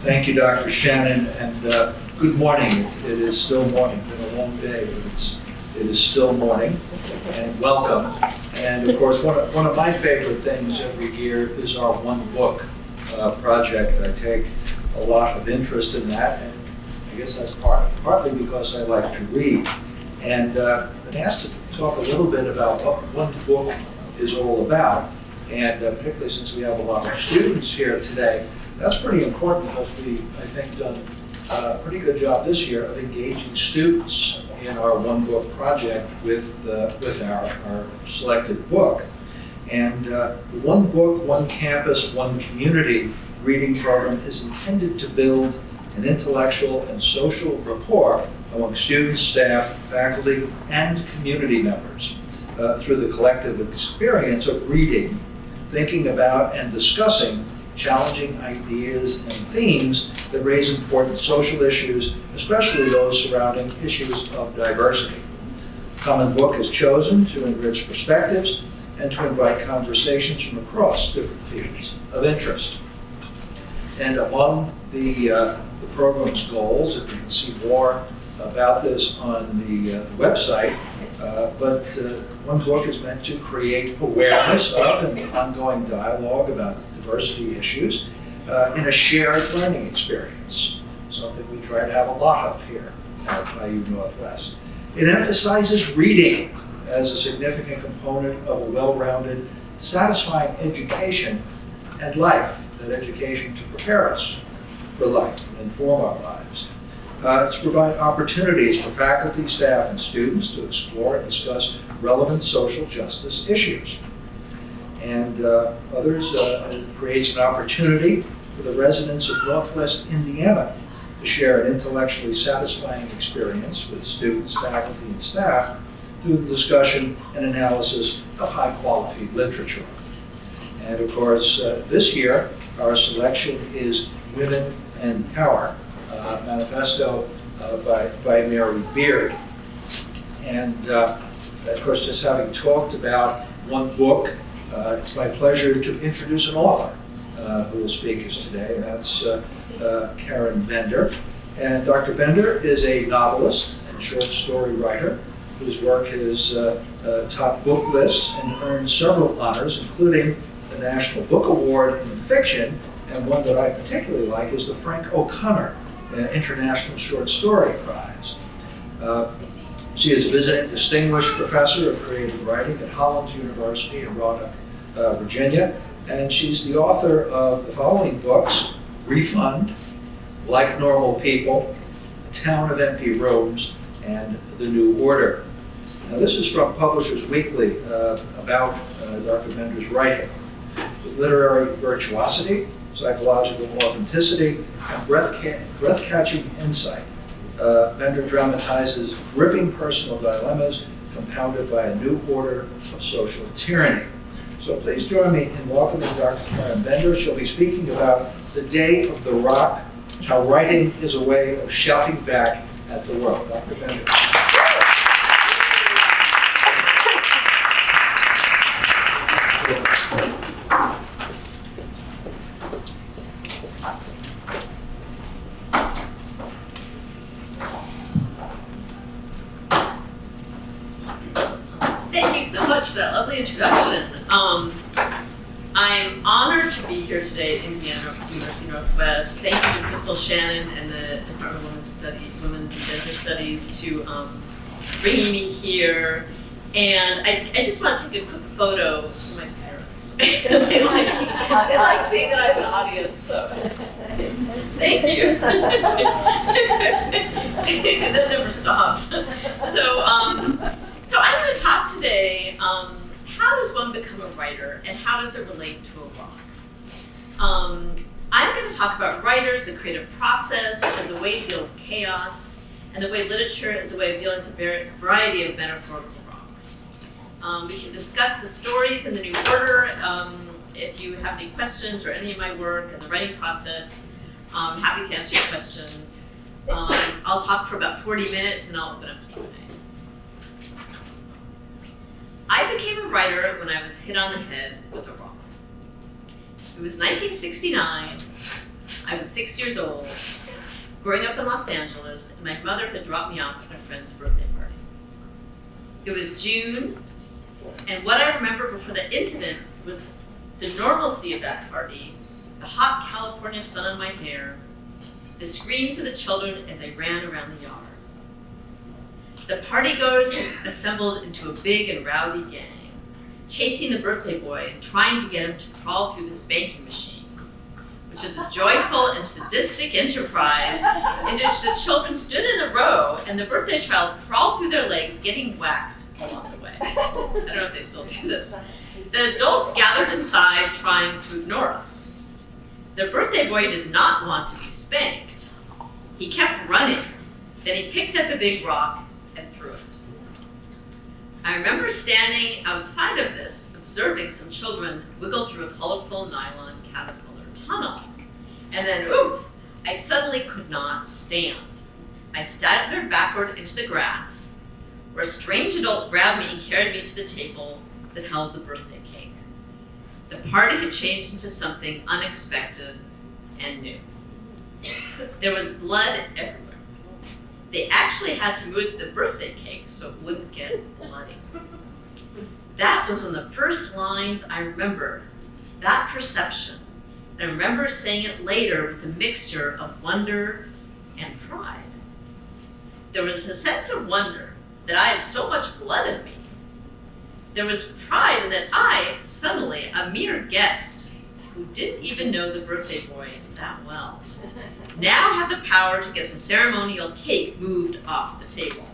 Thank you, Dr. Shannon, and good morning. It is still morning. It's been a long day, but it is still morning, and welcome. And of course, one of my favorite things every year is our one book project. I take a lot of interest in that, and I guess that's partly because I like to read. And been asked to talk a little bit about what one book is all about, and particularly since we have a lot of students here today, that's pretty important because we, I think, done a pretty good job this year of engaging students in our one book project with our selected book. And the One Book, One Campus, One Community reading program is intended to build an intellectual and social rapport among students, staff, faculty, and community members through the collective experience of reading, thinking about, and discussing challenging ideas and themes that raise important social issues, especially those surrounding issues of diversity. Common Book is chosen to enrich perspectives and to invite conversations from across different fields of interest. And among the program's goals, and you can see more about this on the website, but One Book is meant to create awareness of and ongoing dialogue about diversity issues in a shared learning experience, something we try to have a lot of here at IU Northwest. It emphasizes reading as a significant component of a well-rounded, satisfying education and life, that education to prepare us for life and inform our lives. It's to provide opportunities for faculty, staff, and students to explore and discuss relevant social justice issues. And others, it creates an opportunity for the residents of Northwest Indiana to share an intellectually satisfying experience with students, faculty, and staff through the discussion and analysis of high-quality literature. And of course, this year, our selection is Women and Power, manifesto by Mary Beard. And of course, just having talked about one book, it's my pleasure to introduce an author who will speak us today, and that's Karen Bender. And Dr. Bender is a novelist and short story writer whose work has topped book lists and earned several honors, including the National Book Award in Fiction, and one that I particularly like is the Frank O'Connor International Short Story Prize. She is a visiting distinguished professor of creative writing at Hollins University in Roanoke, Virginia, and she's the author of the following books: Refund, Like Normal People, A Town of Empty Rooms, and The New Order. Now, this is from Publishers Weekly about Dr. Bender's writing. With literary virtuosity, psychological authenticity, and breath-catching insight, Bender dramatizes gripping personal dilemmas compounded by a new order of social tyranny. So please join me in welcoming Dr. Karen Bender. She'll be speaking about the Day of the Rock, how writing is a way of shouting back at the world. Dr. Bender. Thank you so much for that lovely introduction. I'm honored to be here today at Indiana University Northwest. Thank you to Crystal Shannon and the Department of Women's and Gender Studies to bringing me here. And I just want to take a quick photo of my parents because they like seeing that I have an audience. So thank you. That never stops. So I'm going to talk today, how does one become a writer and how does it relate to a rock? I'm going to talk about writers, the creative process as a way to deal with chaos, and the way literature is a way of dealing with a variety of metaphorical rocks. We can discuss the stories in the new order. If you have any questions or any of my work and the writing process, I'm happy to answer your questions. I'll talk for about 40 minutes and I'll open up to Q&A. I became a writer when I was hit on the head with a rock. It was 1969, I was 6 years old, growing up in Los Angeles, and my mother had dropped me off at a friend's birthday party. It was June, and what I remember before the incident was the normalcy of that party, the hot California sun on my hair, the screams of the children as I ran around the yard. The partygoers had assembled into a big and rowdy gang, chasing the birthday boy and trying to get him to crawl through the spanking machine, which is a joyful and sadistic enterprise in which the children stood in a row and the birthday child crawled through their legs, getting whacked along the way. I don't know if they still do this. The adults gathered inside, trying to ignore us. The birthday boy did not want to be spanked. He kept running. Then he picked up a big rock and threw it. I remember standing outside of this, observing some children wiggle through a colorful nylon caterpillar tunnel. And then, oof, I suddenly could not stand. I staggered backward into the grass, where a strange adult grabbed me and carried me to the table that held the birthday cake. The party had changed into something unexpected and new. There was blood everywhere. They actually had to move the birthday cake so it wouldn't get bloody. That was one of the first lines I remember, that perception. And I remember saying it later with a mixture of wonder and pride. There was a sense of wonder that I had so much blood in me. There was pride that I, suddenly, a mere guest who didn't even know the birthday boy that well, now had the power to get the ceremonial cake moved off the table.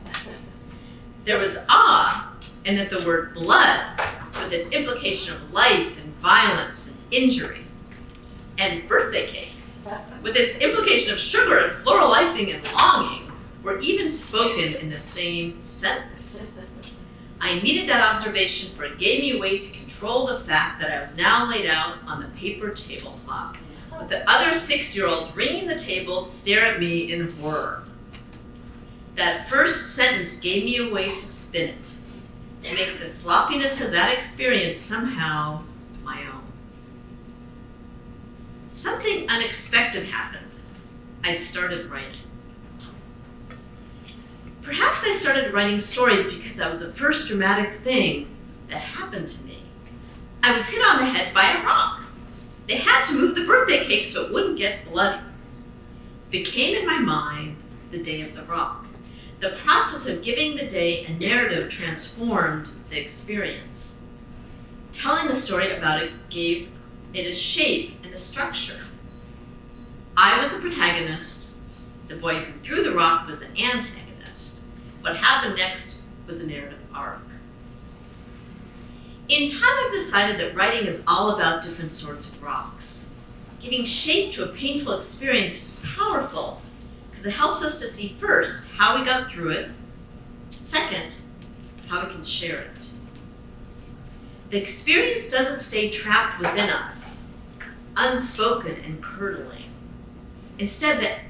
There was awe in that the word blood, with its implication of life and violence and injury, and birthday cake, with its implication of sugar and floral icing and longing, were even spoken in the same sentence. I needed that observation, for it gave me a way to control the fact that I was now laid out on the paper tablecloth, with the other 6-year-olds ringing the table to stare at me in horror. That first sentence gave me a way to spin it, to make the sloppiness of that experience somehow my own. Something unexpected happened. I started writing. Perhaps I started writing stories because that was the first dramatic thing that happened to me. I was hit on the head by a rock. They had to move the birthday cake so it wouldn't get bloody. It became in my mind the day of the rock. The process of giving the day a narrative transformed the experience. Telling the story about it gave it a shape and a structure. I was the protagonist. The boy who threw the rock was the antagonist. What happened next was the narrative arc. In time, I've decided that writing is all about different sorts of rocks. Giving shape to a painful experience is powerful because it helps us to see first how we got through it, second, how we can share it. The experience doesn't stay trapped within us, unspoken and curdling. Instead,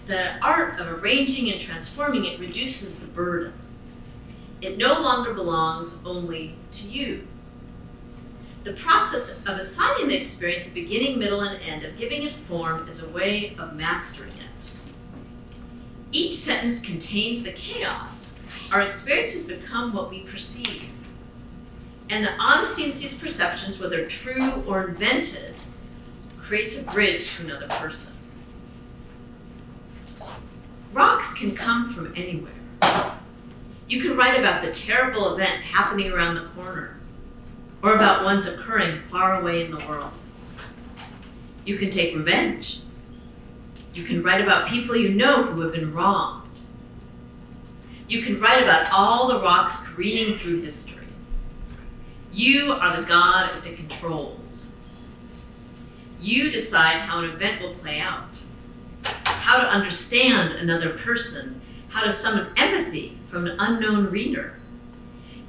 the art of arranging and transforming it reduces the burden. It no longer belongs only to you. The process of assigning the experience a beginning, middle, and end, of giving it form, is a way of mastering it. Each sentence contains the chaos. Our experiences become what we perceive. And the honesty in these perceptions, whether true or invented, creates a bridge to another person. Rocks can come from anywhere. You can write about the terrible event happening around the corner, or about ones occurring far away in the world. You can take revenge. You can write about people you know who have been wronged. You can write about all the rocks careening through history. You are the god of the controls. You decide how an event will play out, how to understand another person, how to summon empathy from an unknown reader.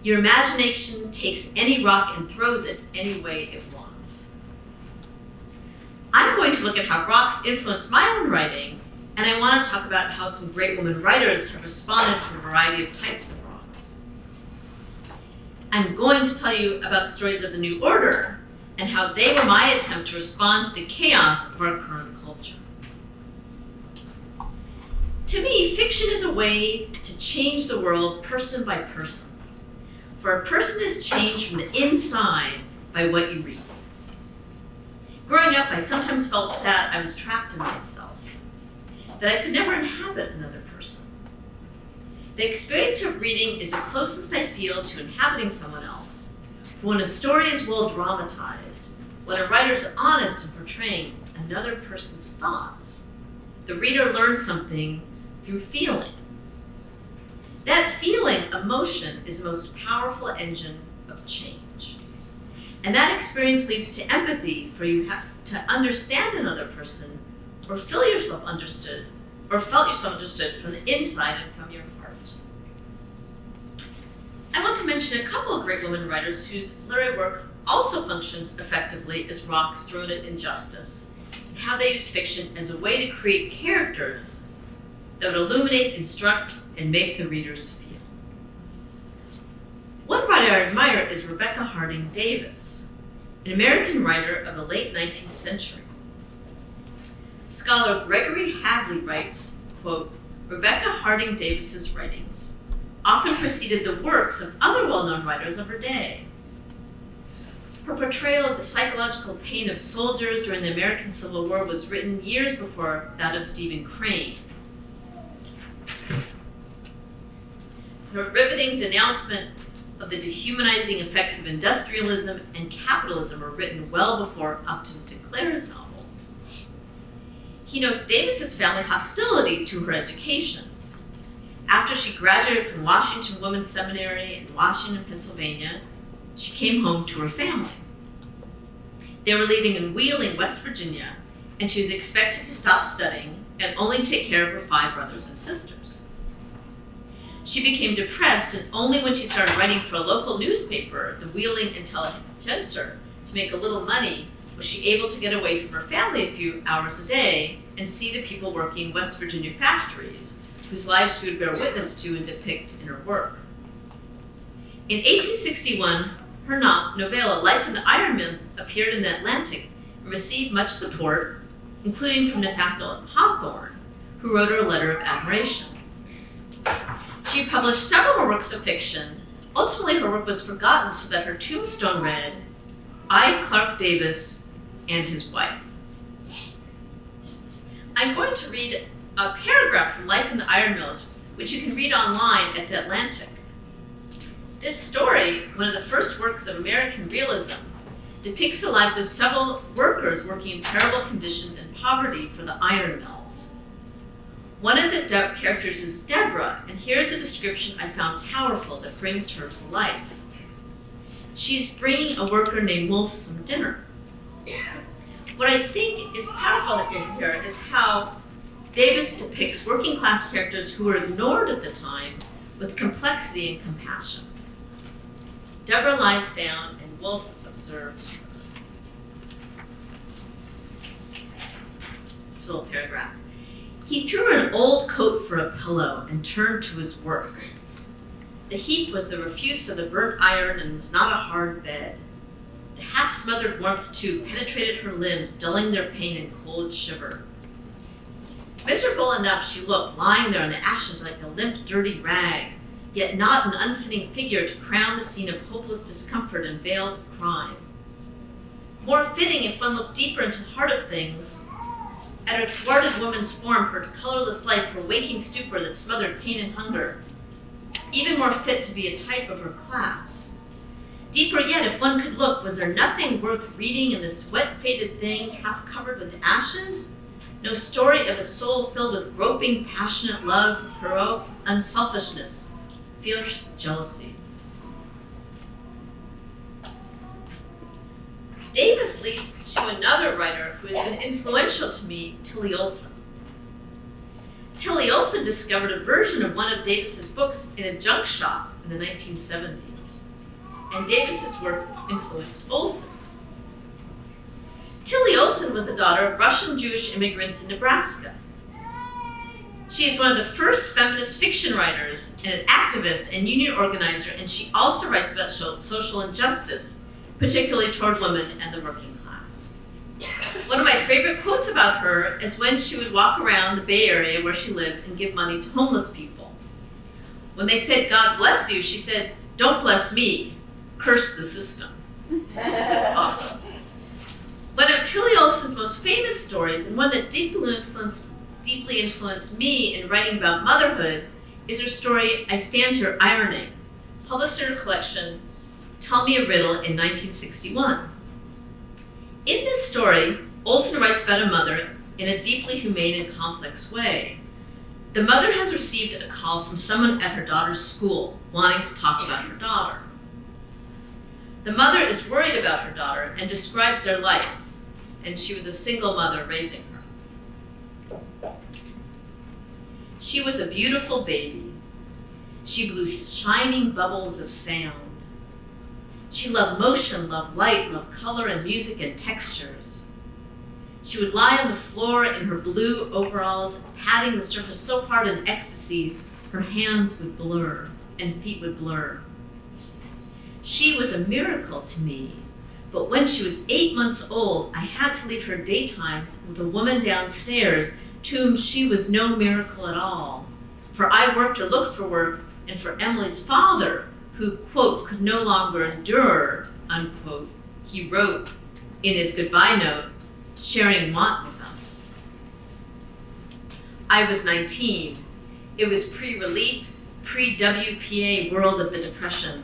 Your imagination takes any rock and throws it any way it wants. I'm going to look at how rocks influence my own writing, and I want to talk about how some great women writers have responded to a variety of types of rocks. I'm going to tell you about the stories of the New Order and how they were my attempt to respond to the chaos of our current culture. To me, fiction is a way to change the world person by person. For a person is changed from the inside by what you read. Growing up, I sometimes felt sad I was trapped in myself, that I could never inhabit another person. The experience of reading is the closest I feel to inhabiting someone else. For when a story is well dramatized, when a writer is honest in portraying another person's thoughts, the reader learns something through feeling. That feeling, emotion, is the most powerful engine of change. And that experience leads to empathy, for you have to understand another person, or feel yourself understood, or felt yourself understood from the inside and from your heart. I want to mention a couple of great women writers whose literary work also functions effectively as rocks thrown at injustice, and how they use fiction as a way to create characters that would illuminate, instruct, and make the readers feel. One writer I admire is Rebecca Harding Davis, an American writer of the late 19th century. Scholar Gregory Hadley writes, quote, Rebecca Harding Davis's writings often preceded the works of other well-known writers of her day. Her portrayal of the psychological pain of soldiers during the American Civil War was written years before that of Stephen Crane. Her riveting denouncement of the dehumanizing effects of industrialism and capitalism were written well before Upton Sinclair's novels. He notes Davis's family hostility to her education. After she graduated from Washington Women's Seminary in Washington, Pennsylvania, she came home to her family. They were living in Wheeling, West Virginia, and she was expected to stop studying and only take care of her 5 brothers and sisters. She became depressed, and only when she started writing for a local newspaper, the Wheeling Intelligencer, to make a little money, was she able to get away from her family a few hours a day and see the people working in West Virginia factories, whose lives she would bear witness to and depict in her work. In 1861, her novella, Life in the Iron Mills, appeared in the Atlantic and received much support, including from Nathaniel Hawthorne, who wrote her a letter of admiration. She published several works of fiction. Ultimately, her work was forgotten so that her tombstone read, I, Clark Davis, and his wife. I'm going to read a paragraph from Life in the Iron Mills, which you can read online at the Atlantic. This story, one of the first works of American realism, depicts the lives of several workers working in terrible conditions and poverty for the iron mills. One of the characters is Deborah, and here's a description I found powerful that brings her to life. She's bringing a worker named Wolf some dinner. What I think is powerful in here is how Davis depicts working class characters who were ignored at the time with complexity and compassion. Deborah lies down and Wolf observes her. This little paragraph. He threw an old coat for a pillow and turned to his work. The heap was the refuse of the burnt iron and was not a hard bed. The half-smothered warmth, too, penetrated her limbs, dulling their pain and cold shiver. Miserable enough she looked, lying there in the ashes like a limp, dirty rag, yet not an unfitting figure to crown the scene of hopeless discomfort and veiled crime. More fitting if one looked deeper into the heart of things, at her thwarted woman's form, her colorless life, her waking stupor that smothered pain and hunger. Even more fit to be a type of her class. Deeper yet, if one could look, was there nothing worth reading in this wet, faded thing, half covered with ashes? No story of a soul filled with groping, passionate love, heroic unselfishness, fierce jealousy. Davis leads to another writer who has been influential to me, Tilly Olson. Tilly Olson discovered a version of one of Davis's books in a junk shop in the 1970s, and Davis's work influenced Olson's. Tilly Olson was the daughter of Russian Jewish immigrants in Nebraska. She is one of the first feminist fiction writers and an activist and union organizer, and she also writes about social injustice, particularly toward women and the working class. One of my favorite quotes about her is when she would walk around the Bay Area where she lived and give money to homeless people. When they said, "God bless you," she said, "Don't bless me, curse the system." That's awesome. One of Tilly Olson's most famous stories, and one that deeply influenced me in writing about motherhood, is her story, "I Stand Here Ironing," published in her collection, Tell Me a Riddle in 1961. In this story, Olson writes about a mother in a deeply humane and complex way. The mother has received a call from someone at her daughter's school wanting to talk about her daughter. The mother is worried about her daughter and describes their life, and she was a single mother raising her. She was a beautiful baby. She blew shining bubbles of sound. She loved motion, loved light, loved color and music and textures. She would lie on the floor in her blue overalls, patting the surface so hard in ecstasy, her hands would blur and feet would blur. She was a miracle to me, but when she was 8 months old, I had to leave her daytimes with a woman downstairs to whom she was no miracle at all. For I worked or looked for work, and for Emily's father, who, quote, could no longer endure, unquote, he wrote in his goodbye note, sharing want with us. I was 19. It was pre-relief, pre-WPA world of the Depression.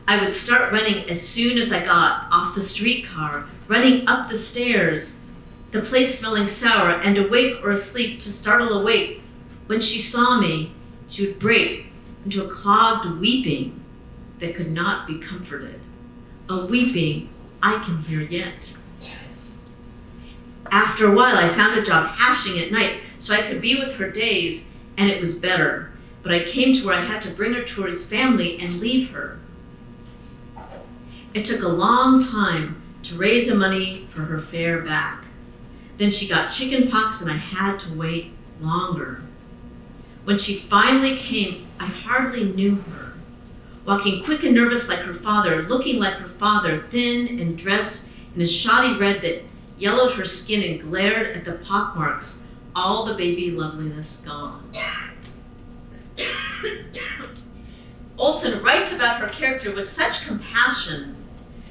I would start running as soon as I got off the streetcar, running up the stairs, the place smelling sour, and awake or asleep to startle awake. When she saw me, she would break into a clogged weeping that could not be comforted, a weeping I can hear yet. After a while, I found a job hashing at night so I could be with her days, and it was better. But I came to where I had to bring her to his family and leave her. It took a long time to raise the money for her fare back. Then she got chicken pox and I had to wait longer. When she finally came, I hardly knew her. Walking quick and nervous like her father, looking like her father, thin and dressed in a shoddy red that yellowed her skin and glared at the pockmarks, all the baby loveliness gone. Olson writes about her character with such compassion.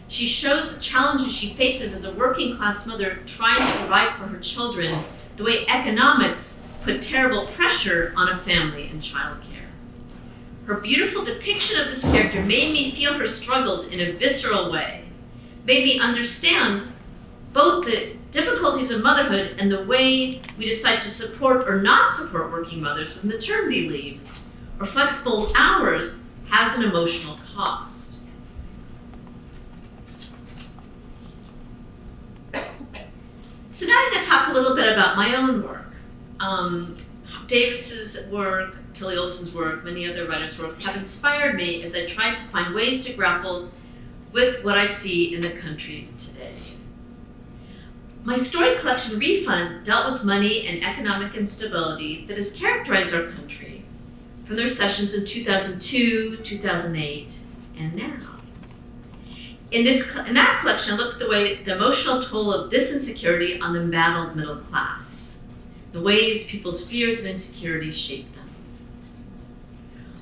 She shows the challenges she faces as a working class mother trying to provide for her children, the way economics put terrible pressure on a family and childcare. Her beautiful depiction of this character made me feel her struggles in a visceral way, made me understand both the difficulties of motherhood and the way we decide to support or not support working mothers with maternity leave or flexible hours has an emotional cost. So now I'm going to talk a little bit about my own work. Davis's work, Tilly Olson's work, many other writers' work have inspired me as I tried to find ways to grapple with what I see in the country today. My story collection, Refund, dealt with money and economic instability that has characterized our country from their sessions in 2002, 2008, and now. In that collection, I looked at the emotional toll of this insecurity on the embattled middle class, the ways people's fears and insecurities shape them.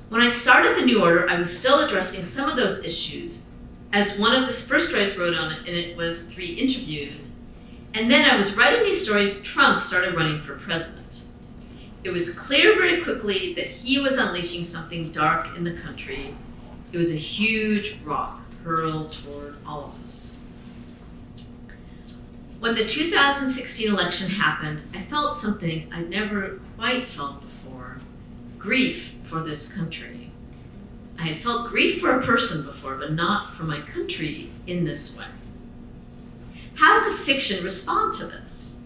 When I started the New Order, I was still addressing some of those issues, as one of the first stories wrote on it, and it was 3 interviews. And then I was writing these stories, Trump started running for president. It was clear very quickly that he was unleashing something dark in the country. It was a huge rock hurled toward all of us. When the 2016 election happened, I felt something I'd never quite felt before, grief for this country. I had felt grief for a person before, but not for my country in this way. How could fiction respond to this?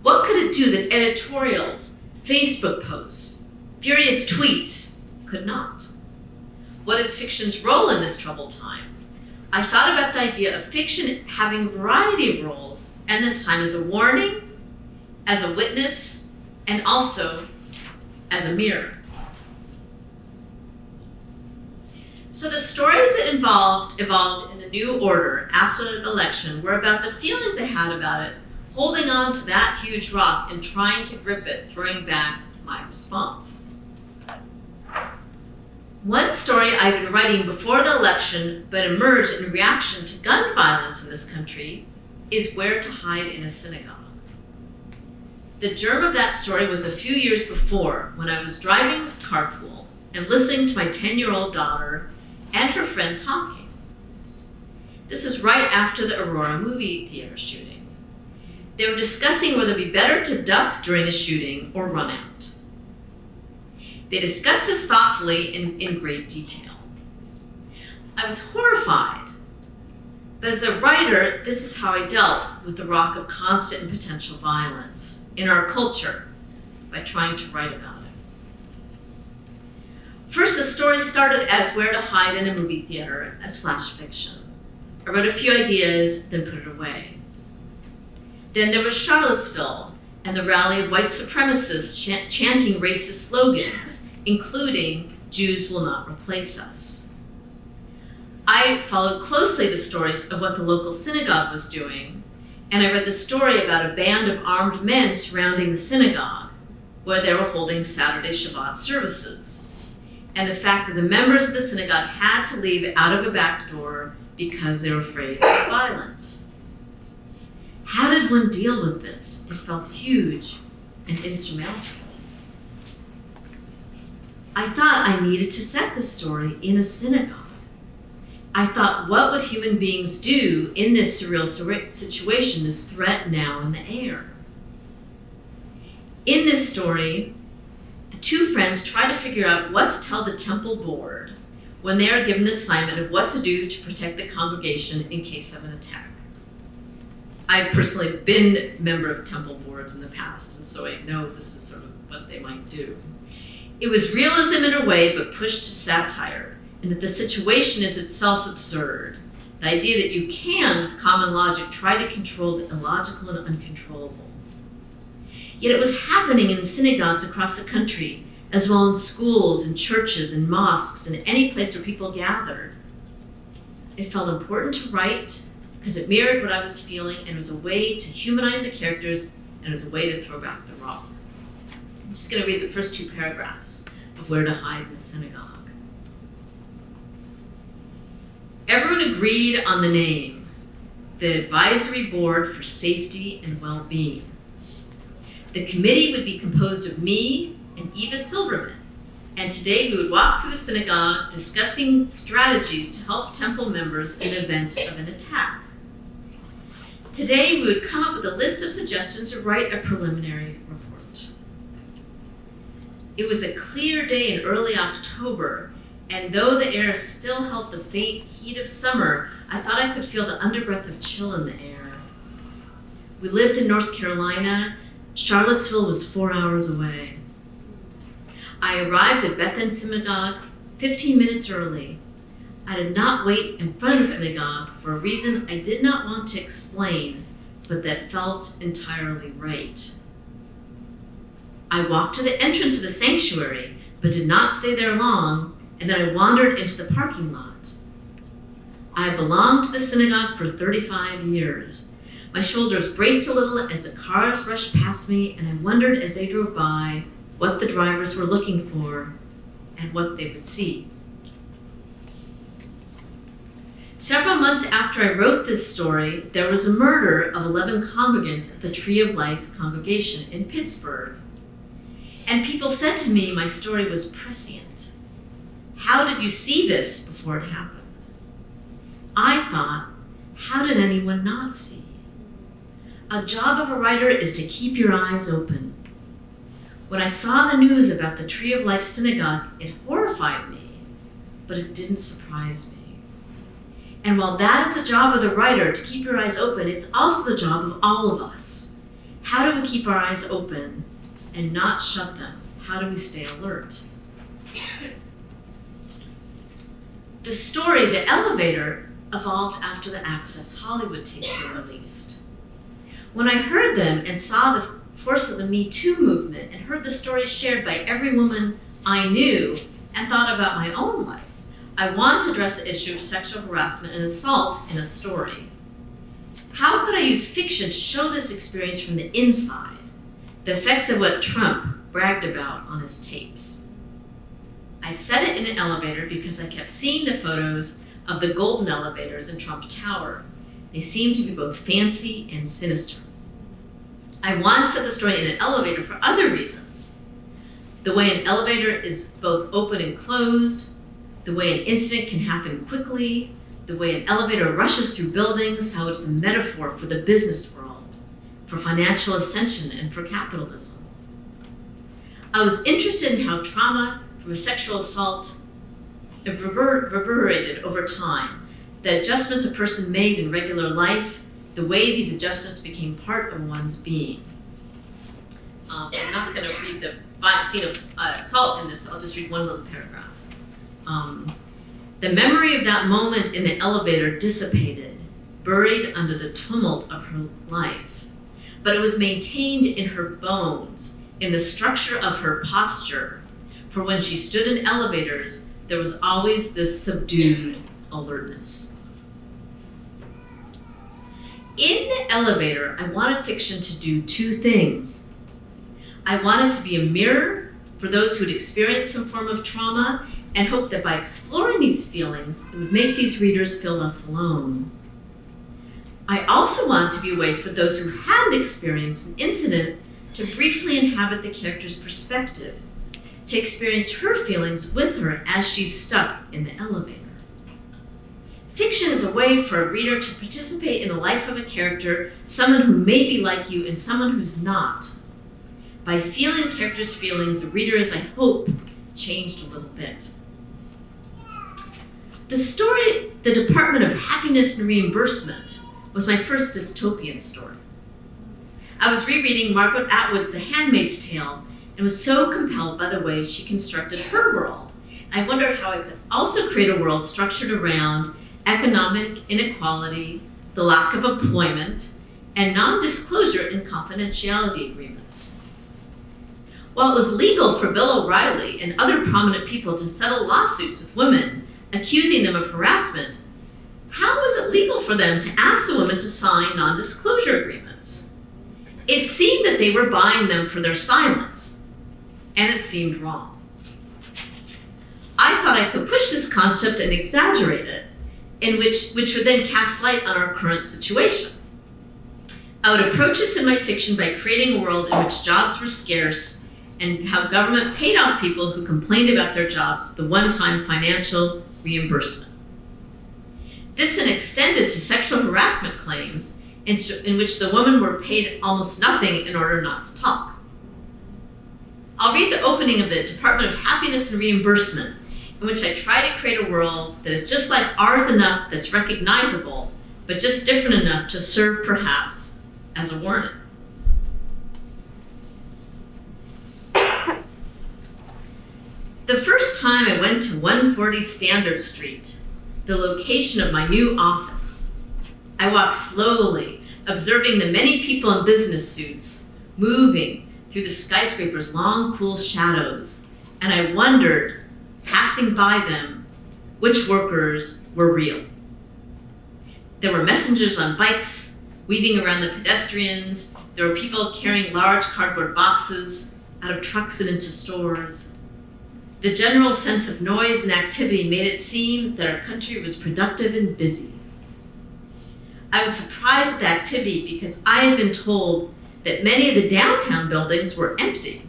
What could it do that editorials, Facebook posts, furious tweets could not? What is fiction's role in this troubled time? I thought about the idea of fiction having a variety of roles, and this time as a warning, as a witness, and also as a mirror. So the stories that evolved in the New Order after the election were about the feelings I had about it, holding on to that huge rock and trying to grip it, throwing back my response. One story I've been writing before the election, but emerged in reaction to gun violence in this country, is Where to Hide in a Synagogue. The germ of that story was a few years before, when I was driving carpool and listening to my 10-year-old daughter and her friend talking. This was right after the Aurora movie theater shooting. They were discussing whether it would be better to duck during a shooting or run out. They discussed this thoughtfully in great detail. I was horrified, but as a writer, this is how I dealt with the rock of constant and potential violence in our culture, by trying to write about it. First, the story started as Where to Hide in a Movie Theater as flash fiction. I wrote a few ideas, then put it away. Then there was Charlottesville and the rally of white supremacists chanting racist slogans, including "Jews will not replace us." I followed closely the stories of what the local synagogue was doing, and I read the story about a band of armed men surrounding the synagogue, where they were holding Saturday Shabbat services, and the fact that the members of the synagogue had to leave out of a back door because they were afraid of violence. How did one deal with this? It felt huge and insurmountable. I thought I needed to set the story in a synagogue. I thought, what would human beings do in this surreal situation, this threat now in the air? In this story, the two friends try to figure out what to tell the temple board when they are given the assignment of what to do to protect the congregation in case of an attack. I've personally been a member of temple boards in the past, and so I know this is sort of what they might do. It was realism in a way, but pushed to satire, and that the situation is itself absurd. The idea that you can, with common logic, try to control the illogical and uncontrollable. Yet it was happening in synagogues across the country, as well in schools and churches and mosques and any place where people gathered. It felt important to write because it mirrored what I was feeling, and it was a way to humanize the characters, and it was a way to throw back the rock. I'm just going to read the first two paragraphs of Where to Hide in the Synagogue. Everyone agreed on the name, the Advisory Board for Safety and Well-Being. The committee would be composed of me and Eva Silverman, and today we would walk through the synagogue discussing strategies to help temple members in the event of an attack. Today we would come up with a list of suggestions to write a preliminary report. It was a clear day in early October, and though the air still held the faint heat of summer, I thought I could feel the underbreath of chill in the air. We lived in North Carolina. Charlottesville was 4 hours away. I arrived at Beth End Synagogue 15 minutes early. I did not wait in front of the synagogue for a reason I did not want to explain, but that felt entirely right. I walked to the entrance of the sanctuary, but did not stay there long, and then I wandered into the parking lot. I have belonged to the synagogue for 35 years. My shoulders braced a little as the cars rushed past me, and I wondered as they drove by what the drivers were looking for and what they would see. Several months after I wrote this story, there was a murder of 11 congregants at the Tree of Life congregation in Pittsburgh. And people said to me my story was prescient. How did you see this before it happened? I thought, how did anyone not see? A job of a writer is to keep your eyes open. When I saw the news about the Tree of Life Synagogue, it horrified me, but it didn't surprise me. And while that is the job of the writer, to keep your eyes open, it's also the job of all of us. How do we keep our eyes open and not shut them? How do we stay alert? The story, The Elevator, evolved after the Access Hollywood tapes were released. When I heard them and saw the force of the Me Too movement and heard the stories shared by every woman I knew and thought about my own life, I wanted to address the issue of sexual harassment and assault in a story. How could I use fiction to show this experience from the inside, the effects of what Trump bragged about on his tapes? I said it in an elevator because I kept seeing the photos of the golden elevators in Trump Tower. They seemed to be both fancy and sinister. I once said the story in an elevator for other reasons. The way an elevator is both open and closed, the way an incident can happen quickly, the way an elevator rushes through buildings, how it's a metaphor for the business world, for financial ascension, and for capitalism. I was interested in how trauma from a sexual assault reverberated over time, the adjustments a person made in regular life, the way these adjustments became part of one's being. I'm not going to read the scene of assault in this, I'll just read one little paragraph. The memory of that moment in the elevator dissipated, buried under the tumult of her life, but it was maintained in her bones, in the structure of her posture, for when she stood in elevators, there was always this subdued alertness. In the elevator, I wanted fiction to do two things. I wanted to be a mirror for those who'd experienced some form of trauma and hoped that by exploring these feelings, it would make these readers feel less alone. I also wanted to be a way for those who hadn't experienced an incident to briefly inhabit the character's perspective, to experience her feelings with her as she's stuck in the elevator. Fiction is a way for a reader to participate in the life of a character, someone who may be like you and someone who's not. By feeling the character's feelings, the reader is, I hope, changed a little bit. The story, The Department of Happiness and Reimbursement, was my first dystopian story. I was rereading Margaret Atwood's The Handmaid's Tale and was so compelled by the way she constructed her world. I wondered how I could also create a world structured around economic inequality, the lack of employment, and non-disclosure and confidentiality agreements. While it was legal for Bill O'Reilly and other prominent people to settle lawsuits with women, accusing them of harassment, how was it legal for them to ask the women to sign non-disclosure agreements? It seemed that they were buying them for their silence, and it seemed wrong. I thought I could push this concept and exaggerate it, which would then cast light on our current situation. I would approach this in my fiction by creating a world in which jobs were scarce and how government paid off people who complained about their jobs the one-time financial reimbursement. This then extended to sexual harassment claims in which the women were paid almost nothing in order not to talk. I'll read the opening of the Department of Happiness and Reimbursement, in which I try to create a world that is just like ours enough that's recognizable, but just different enough to serve perhaps as a warning. The first time I went to 140 Standard Street, the location of my new office, I walked slowly, observing the many people in business suits moving through the skyscraper's long, cool shadows, and I wondered, passing by them, which workers were real. There were messengers on bikes, weaving around the pedestrians. There were people carrying large cardboard boxes out of trucks and into stores. The general sense of noise and activity made it seem that our country was productive and busy. I was surprised at the activity because I had been told that many of the downtown buildings were empty,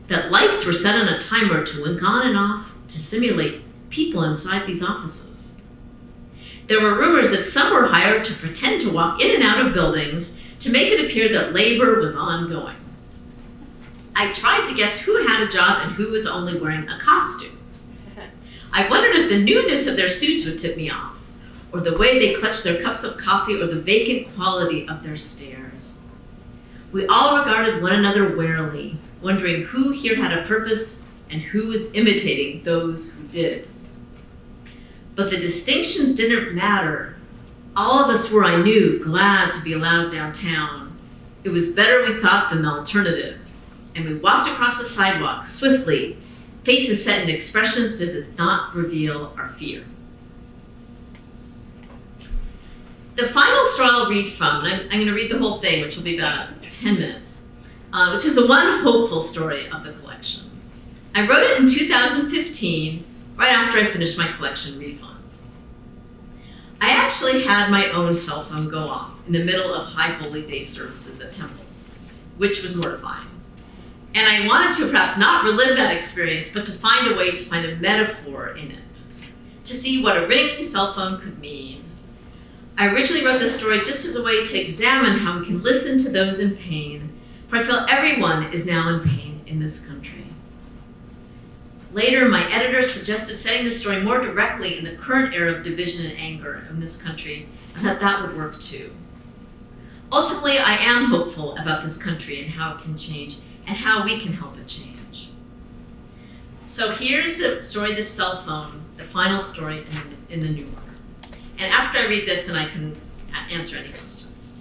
that lights were set on a timer to blink on and off to simulate people inside these offices. There were rumors that some were hired to pretend to walk in and out of buildings to make it appear that labor was ongoing. I tried to guess who had a job and who was only wearing a costume. I wondered if the newness of their suits would tip me off, or the way they clutched their cups of coffee, or the vacant quality of their stares. We all regarded one another warily, wondering who here had a purpose and who was imitating those who did. But the distinctions didn't matter. All of us were, I knew, glad to be allowed downtown. It was better, we thought, than the alternative. And we walked across the sidewalk swiftly, faces set in expressions that did not reveal our fear. The final story I'll read from, and I'm going to read the whole thing, which will be about 10 minutes, which is the one hopeful story of the collection. I wrote it in 2015, right after I finished my collection, Refund. I actually had my own cell phone go off in the middle of High Holy Day services at Temple, which was mortifying. And I wanted to perhaps not relive that experience, but to find a way to find a metaphor in it, to see what a ringing cell phone could mean. I originally wrote this story just as a way to examine how we can listen to those in pain, for I feel everyone is now in pain in this country. Later, my editor suggested setting the story more directly in the current era of division and anger in this country, and that would work too. Ultimately, I am hopeful about this country and how it can change, and how we can help it change. So here's the story of the cell phone, the final story in the new one. And after I read this, then I can answer any questions.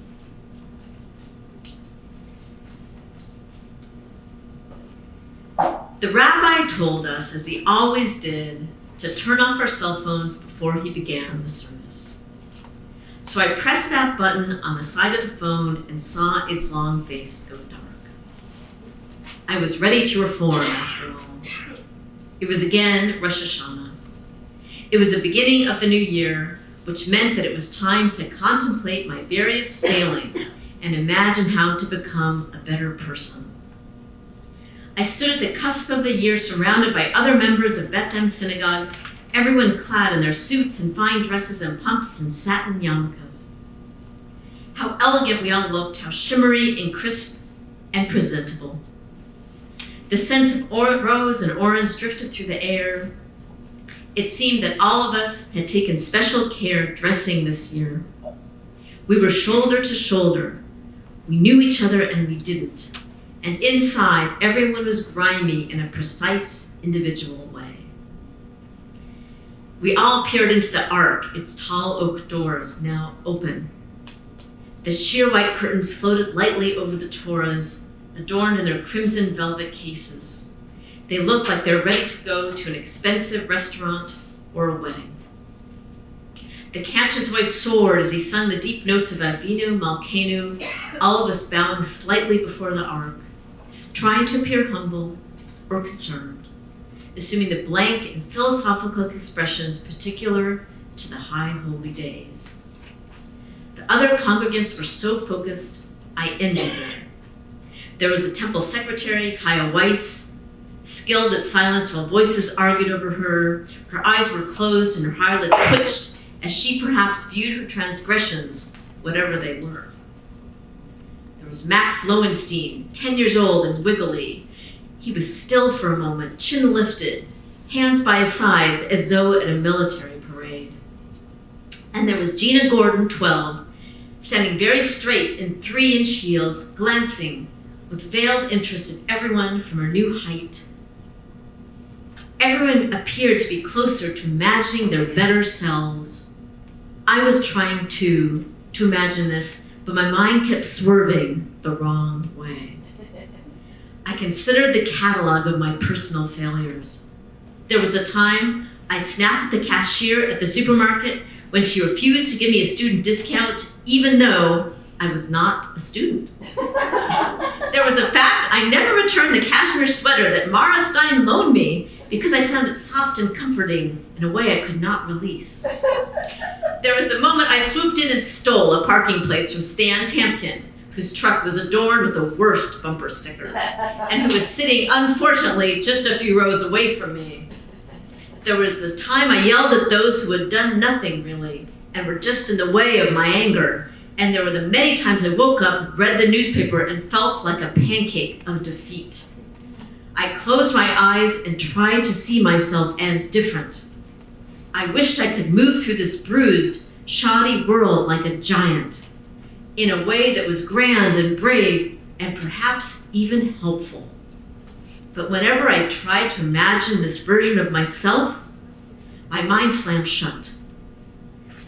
The rabbi told us, as he always did, to turn off our cell phones before he began the service. So I pressed that button on the side of the phone and saw its long face go dark. I was ready to reform, after all. It was again Rosh Hashanah. It was the beginning of the new year, which meant that it was time to contemplate my various failings and imagine how to become a better person. I stood at the cusp of the year surrounded by other members of Bethlehem Synagogue, everyone clad in their suits and fine dresses and pumps and satin yarmulkes. How elegant we all looked, how shimmery and crisp and presentable. The scents of rose and orange drifted through the air. It seemed that all of us had taken special care dressing this year. We were shoulder to shoulder. We knew each other and we didn't. And inside, everyone was grimy in a precise, individual way. We all peered into the ark, its tall oak doors now open. The sheer white curtains floated lightly over the Torahs, adorned in their crimson velvet cases. They looked like they're ready to go to an expensive restaurant or a wedding. The cantor's voice soared as he sung the deep notes of Avinu Malkeinu, all of us bowing slightly before the ark, trying to appear humble or concerned, assuming the blank and philosophical expressions particular to the high holy days. The other congregants were so focused, I envied them. There was the temple secretary, Chaya Weiss, skilled at silence while voices argued over her. Her eyes were closed and her eyelid twitched as she perhaps viewed her transgressions, whatever they were. There was Max Lowenstein, 10 years old and wiggly. He was still for a moment, chin lifted, hands by his sides as though at a military parade. And there was Gina Gordon, 12, standing very straight in 3-inch heels, glancing with veiled interest at everyone from her new height. Everyone appeared to be closer to imagining their better selves. I was trying to imagine this, but my mind kept swerving the wrong way. I considered the catalog of my personal failures. There was a time I snapped at the cashier at the supermarket when she refused to give me a student discount, even though I was not a student. There was a fact I never returned the cashmere sweater that Mara Stein loaned me because I found it soft and comforting in a way I could not release. There was the moment I swooped in and stole a parking place from Stan Tampkin, whose truck was adorned with the worst bumper stickers, and who was sitting, unfortunately, just a few rows away from me. There was the time I yelled at those who had done nothing, really, and were just in the way of my anger. And there were the many times I woke up, read the newspaper, and felt like a pancake of defeat. I closed my eyes and tried to see myself as different. I wished I could move through this bruised, shoddy world like a giant, in a way that was grand and brave and perhaps even helpful. But whenever I tried to imagine this version of myself, my mind slammed shut.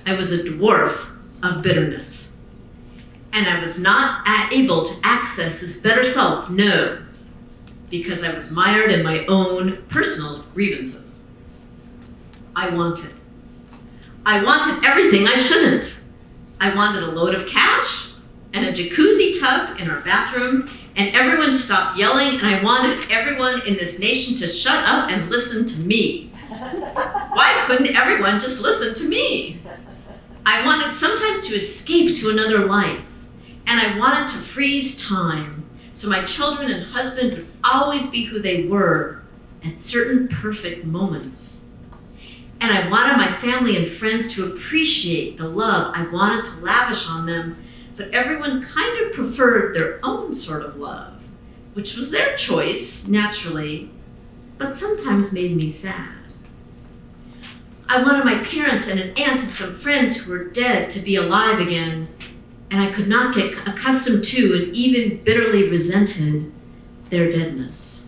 I was a dwarf of bitterness. And I was not able to access this better self, no, because I was mired in my own personal grievances. I wanted everything I shouldn't. I wanted a load of cash and a jacuzzi tub in our bathroom, and everyone stopped yelling, and I wanted everyone in this nation to shut up and listen to me. Why couldn't everyone just listen to me? I wanted sometimes to escape to another life, and I wanted to freeze time so my children and husband would always be who they were at certain perfect moments. And I wanted my family and friends to appreciate the love I wanted to lavish on them, but everyone kind of preferred their own sort of love, which was their choice, naturally, but sometimes made me sad. I wanted my parents and an aunt and some friends who were dead to be alive again, and I could not get accustomed to and even bitterly resented their deadness.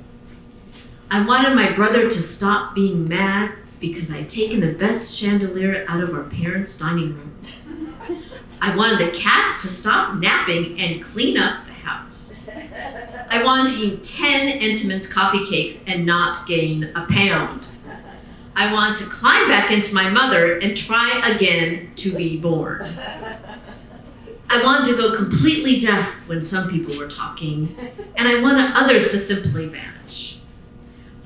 I wanted my brother to stop being mad because I had taken the best chandelier out of our parents' dining room. I wanted the cats to stop napping and clean up the house. I wanted to eat 10 Entenmann's coffee cakes and not gain a pound. I wanted to climb back into my mother and try again to be born. I wanted to go completely deaf when some people were talking, and I wanted others to simply vanish.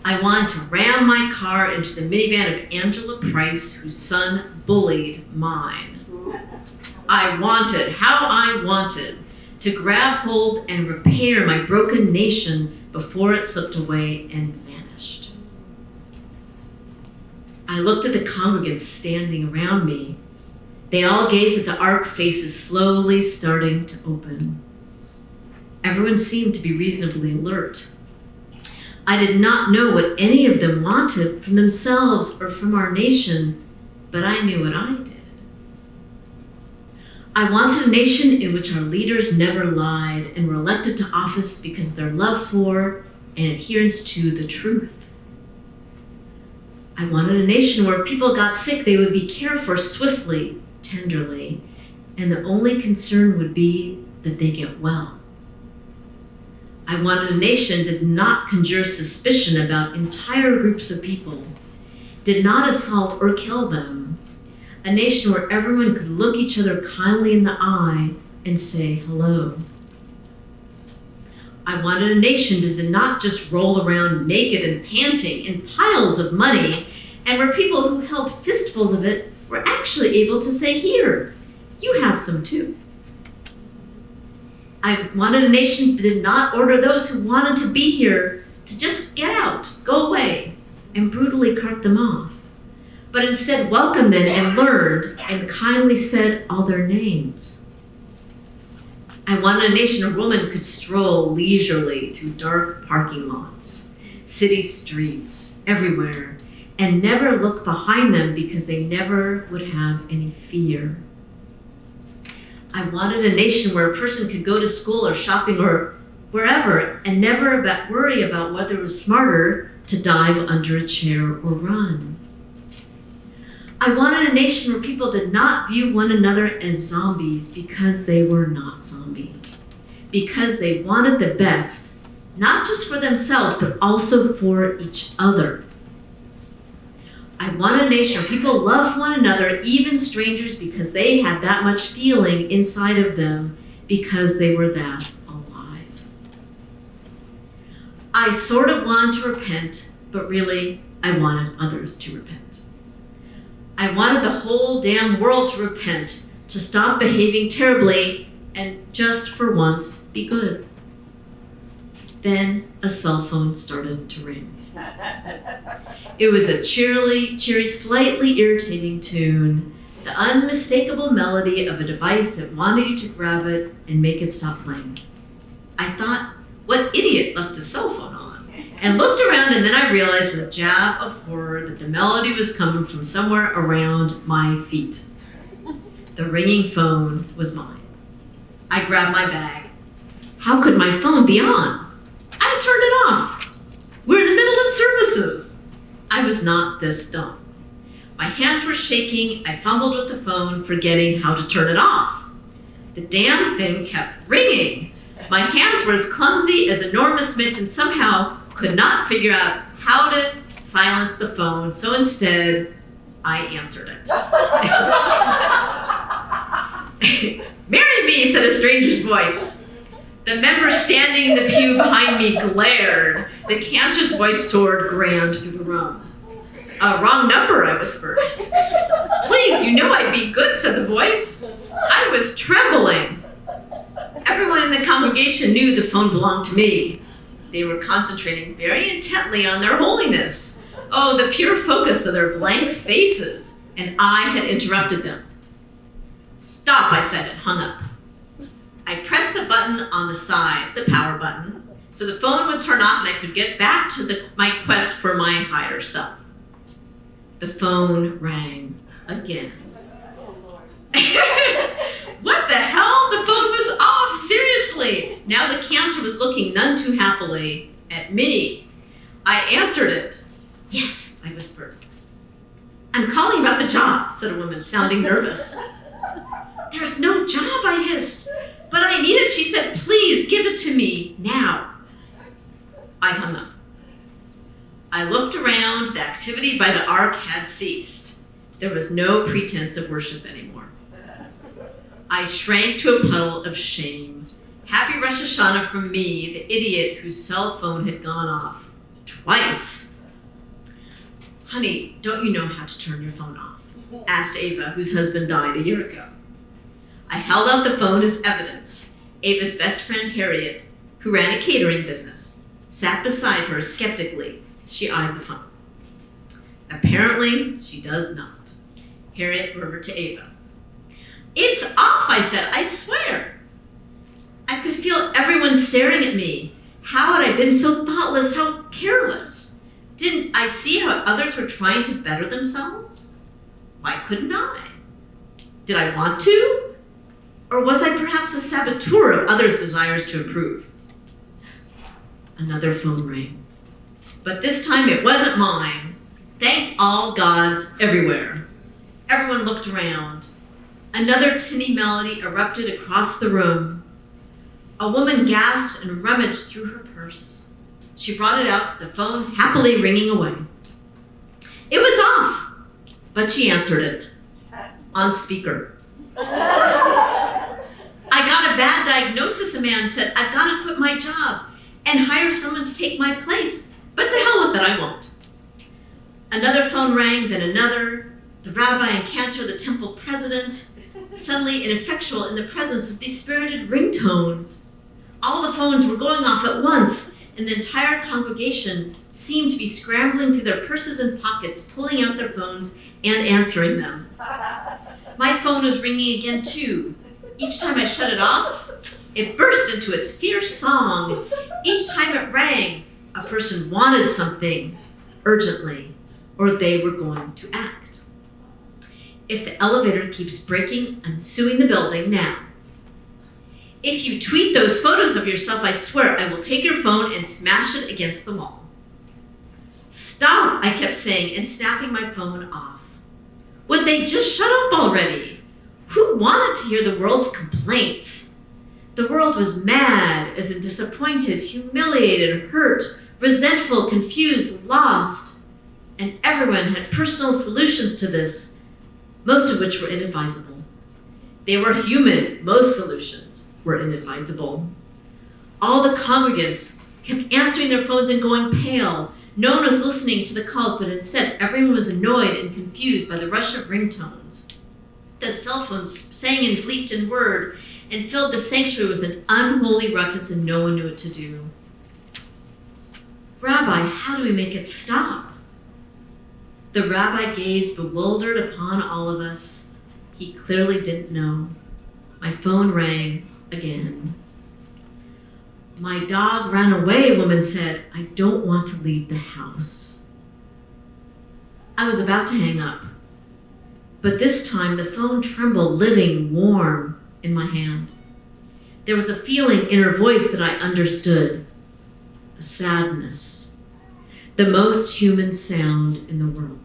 I wanted to ram my car into the minivan of Angela Price, whose son bullied mine. I wanted, how I wanted, to grab hold and repair my broken nation before it slipped away and vanished. I looked at the congregants standing around me. They all gazed at the arc faces slowly starting to open. Everyone seemed to be reasonably alert. I did not know what any of them wanted from themselves or from our nation, but I knew what I did. I wanted a nation in which our leaders never lied and were elected to office because of their love for and adherence to the truth. I wanted a nation where if people got sick, they would be cared for swiftly, tenderly, and the only concern would be that they get well. I wanted a nation that did not conjure suspicion about entire groups of people, did not assault or kill them, a nation where everyone could look each other kindly in the eye and say hello. I wanted a nation that did not just roll around naked and panting in piles of money, and where people who held fistfuls of it were actually able to say, "Here, you have some too." I wanted a nation that did not order those who wanted to be here to just get out, go away, and brutally cart them off, but instead welcomed them and learned and kindly said all their names. I wanted a nation where women could stroll leisurely through dark parking lots, city streets, everywhere, and never look behind them because they never would have any fear. I wanted a nation where a person could go to school or shopping or wherever and never worry about whether it was smarter to dive under a chair or run. I wanted a nation where people did not view one another as zombies because they were not zombies, because they wanted the best, not just for themselves, but also for each other. I wanted a nation where people loved one another, even strangers, because they had that much feeling inside of them because they were that alive. I sort of wanted to repent, but really, I wanted others to repent. I wanted the whole damn world to repent, to stop behaving terribly, and just for once, be good. Then a cell phone started to ring. It was a cheery, slightly irritating tune, the unmistakable melody of a device that wanted you to grab it and make it stop playing. I thought, what idiot left a cell phone on? And looked around, and then I realized with a jab of horror that the melody was coming from somewhere around my feet. The ringing phone was mine. I grabbed my bag. How could my phone be on? I turned it off. We're in the middle of services. I was not this dumb. My hands were shaking. I fumbled with the phone, forgetting how to turn it off. The damn thing kept ringing. My hands were as clumsy as enormous mitts and somehow could not figure out how to silence the phone, so instead, I answered it. "Marry me," said a stranger's voice. The member standing in the pew behind me glared. The cantor's voice soared grand through the room. "Wrong number," I whispered. "Please, you know I'd be good," said the voice. I was trembling. Everyone in the congregation knew the phone belonged to me. They were concentrating very intently on their holiness. Oh, the pure focus of their blank faces. And I had interrupted them. "Stop," I said, and hung up. I pressed the button on the side, the power button, so the phone would turn off and I could get back to my quest for my higher self. The phone rang again. What the hell? The phone was off, seriously. Now the cantor was looking none too happily at me. I answered it. "Yes," I whispered. "I'm calling about the job," said a woman, sounding nervous. "There's no job," I hissed. "But I need it," she said. "Please give it to me now." I hung up. I looked around. The activity by the ark had ceased. There was no pretense of worship anymore. I shrank to a puddle of shame. Happy Rosh Hashanah from me, the idiot whose cell phone had gone off. Twice. "Honey, don't you know how to turn your phone off?" asked Ava, whose husband died a year ago. I held out the phone as evidence. Ava's best friend, Harriet, who ran a catering business, sat beside her skeptically. She eyed the phone. Apparently, she does not. Harriet murmured to Ava. "It's off," I said. "I swear." I could feel everyone staring at me. How had I been so thoughtless, how careless? Didn't I see how others were trying to better themselves? Why couldn't I? Did I want to? Or was I perhaps a saboteur of others' desires to improve? Another phone rang. But this time it wasn't mine. Thank all gods everywhere. Everyone looked around. Another tinny melody erupted across the room. A woman gasped and rummaged through her purse. She brought it out, the phone happily ringing away. It was off, but she answered it on speaker. "I got a bad diagnosis," a man said. "I've got to quit my job and hire someone to take my place. But to hell with it, I won't." Another phone rang, then another. The rabbi and cantor, the temple president, suddenly ineffectual in the presence of these spirited ringtones. All the phones were going off at once, and the entire congregation seemed to be scrambling through their purses and pockets, pulling out their phones and answering them. My phone was ringing again too. Each time I shut it off, it burst into its fierce song. Each time it rang, a person wanted something urgently, or they were going to act. If the elevator keeps breaking, I'm suing the building now. If you tweet those photos of yourself, I swear I will take your phone and smash it against the wall. Stop, I kept saying, and snapping my phone off. Would they just shut up already? Who wanted to hear the world's complaints? The world was mad, as in disappointed, humiliated, hurt, resentful, confused, lost. And everyone had personal solutions to this, most of which were inadvisable. They were human, most solutions were inadvisable. All the congregants kept answering their phones and going pale. No one was listening to the calls, but instead everyone was annoyed and confused by the rush of ringtones. The cell phones sang and bleeped in word and filled the sanctuary with an unholy ruckus, and no one knew what to do. Rabbi, how do we make it stop? The rabbi gazed bewildered upon all of us. He clearly didn't know. My phone rang again. My dog ran away, a woman said. I don't want to leave the house. I was about to hang up, but this time the phone trembled, living, warm in my hand. There was a feeling in her voice that I understood, a sadness, the most human sound in the world.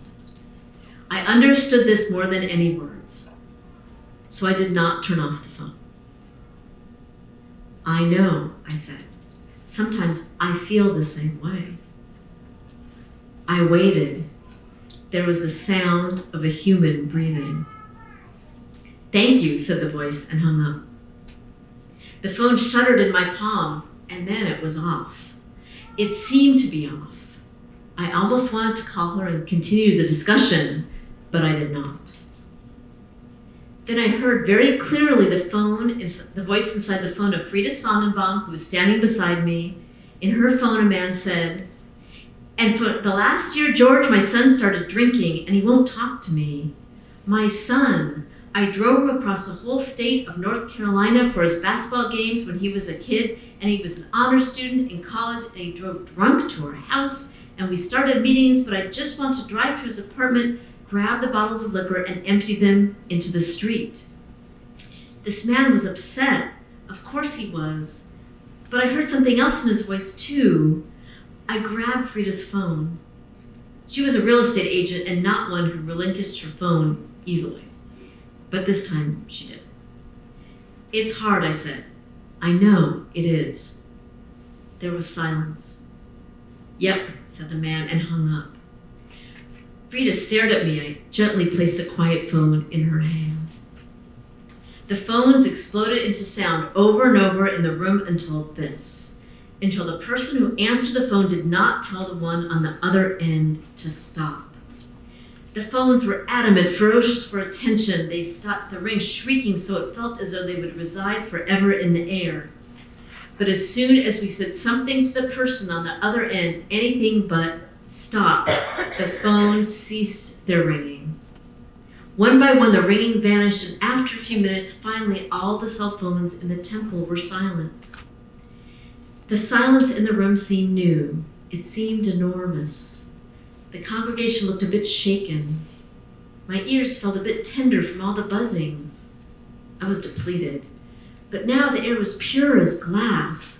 I understood this more than any words, so I did not turn off the phone. I know, I said. Sometimes I feel the same way. I waited. There was the sound of a human breathing. "Thank you," said the voice, and hung up. The phone shuddered in my palm, and then it was off. It seemed to be off. I almost wanted to call her and continue the discussion, but I did not. Then I heard very clearly the voice inside the phone of Frida Sonnenbaum, who was standing beside me. In her phone, a man said, "And for the last year, George, my son started drinking, and he won't talk to me. My son, I drove him across the whole state of North Carolina for his basketball games when he was a kid, and he was an honor student in college, and he drove drunk to our house, and we started meetings, but I just want to drive to his apartment, grab the bottles of liquor, and empty them into the street." This man was upset. Of course he was. But I heard something else in his voice too. I grabbed Frida's phone. She was a real estate agent and not one who relinquished her phone easily. But this time she did. "It's hard," I said. "I know it is." There was silence. "Yep," said the man and hung up. Frida stared at me. I gently placed a quiet phone in her hand. The phones exploded into sound over and over in the room until the person who answered the phone did not tell the one on the other end to stop. The phones were adamant, ferocious for attention. They stopped the ring, shrieking so it felt as though they would reside forever in the air. But as soon as we said something to the person on the other end, anything but stop, the phones ceased their ringing. One by one, the ringing vanished, and after a few minutes, finally, all the cell phones in the temple were silent. The silence in the room seemed new. It seemed enormous. The congregation looked a bit shaken. My ears felt a bit tender from all the buzzing. I was depleted, but now the air was pure as glass.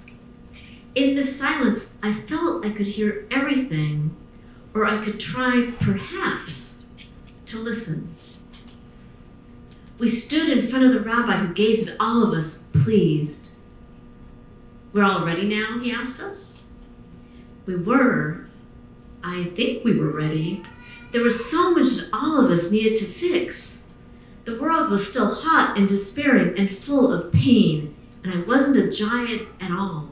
In this silence, I felt I could hear everything, or I could try, perhaps, to listen. We stood in front of the rabbi, who gazed at all of us, pleased. "We're all ready now?" he asked us. We were. I think we were ready. There was so much that all of us needed to fix. The world was still hot and despairing and full of pain, and I wasn't a giant at all.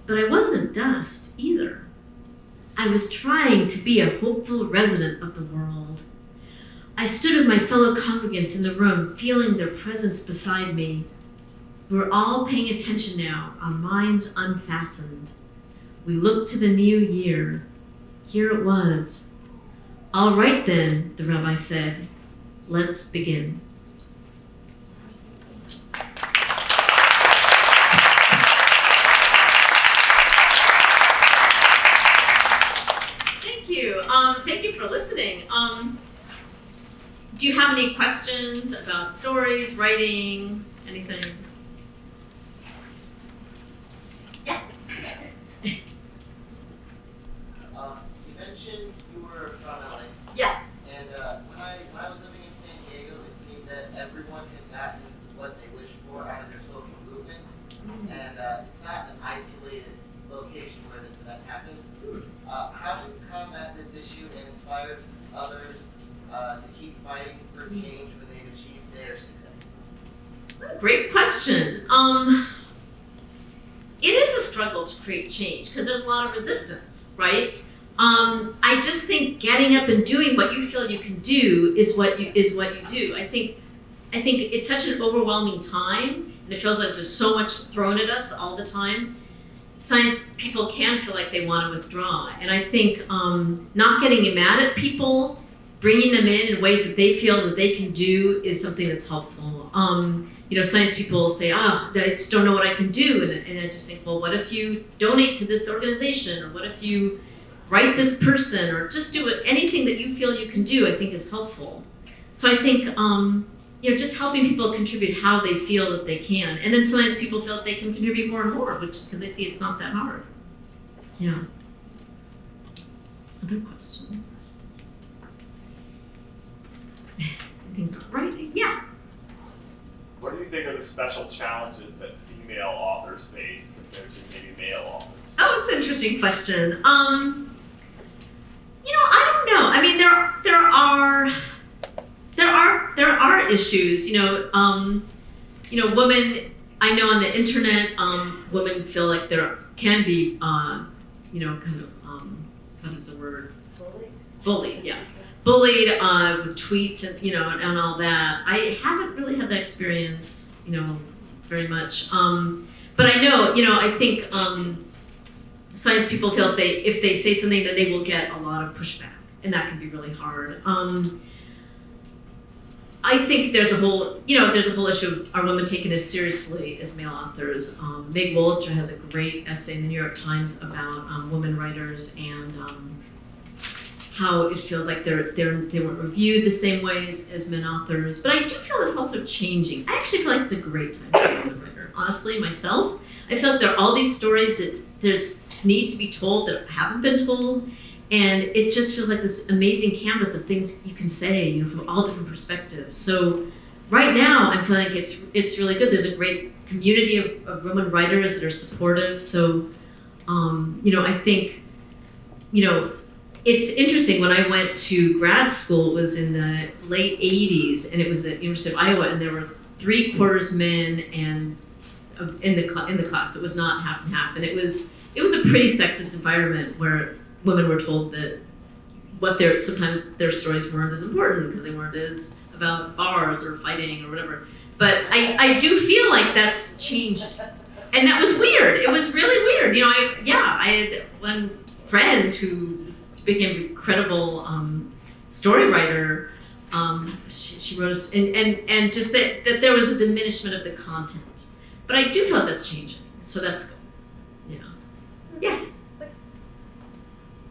But I wasn't dust either. I was trying to be a hopeful resident of the world. I stood with my fellow congregants in the room, feeling their presence beside me. We were all paying attention now, our minds unfastened. We looked to the new year. Here it was. "All right then," the rabbi said, "let's begin." Thank you for listening. Do you have any questions about stories, writing, anything? Yeah. You mentioned you were from LA. Yeah. And when I was living in San Diego, it seemed that everyone had gotten what they wished for out of their social movement. And it's not an isolated location where this event happens. How do you combat this issue and inspire others to keep fighting for change when they've achieved their success? Great question. It is a struggle to create change because there's a lot of resistance, right? I just think getting up and doing what you feel you can do is what you do. I think it's such an overwhelming time, and it feels like there's so much thrown at us all the time. Science people can feel like they want to withdraw, and I think not getting mad at people, bringing them in ways that they feel that they can do is something that's helpful. Science people say, I just don't know what I can do, and I just think, well, what if you donate to this organization, or what if you write this person, or just do anything that you feel you can do, I think is helpful. So I think, just helping people contribute how they feel that they can. And then sometimes people feel that they can contribute more and more, because they see it's not that hard. Yeah. Other questions? I think writing, yeah. What do you think are the special challenges that female authors face compared to maybe male authors? Oh, it's an interesting question. I don't know. I mean, there are issues, women, I know on the internet, women feel like there can be, what is the word? Bullied, yeah. Bullied with tweets and, and all that. I haven't really had that experience, very much. But I know, I think science people feel if they say something, that they will get a lot of pushback, and that can be really hard. I think there's a whole issue of, are women taken as seriously as male authors? Meg Wolitzer has a great essay in the New York Times about women writers and how it feels like they weren't reviewed the same ways as men authors. But I do feel it's also changing. I actually feel like it's a great time to be a woman writer. Honestly, myself, I feel like there are all these stories that there's need to be told that haven't been told. And it just feels like this amazing canvas of things you can say, from all different perspectives. So right now, I'm feeling like it's really good. There's a great community of women writers that are supportive. So, I think, it's interesting. When I went to grad school, it was in the late 80s, and it was at University of Iowa, and there were 3/4 men and in the class. It was not half and half, and it was a pretty sexist environment where women were told that sometimes their stories weren't as important because they weren't as about bars or fighting or whatever. But I do feel like that's changing. And that was weird. It was really weird. I had one friend who became an incredible story writer. She wrote us, and just that there was a diminishment of the content. But I do feel like that's changing. So that's good. Yeah.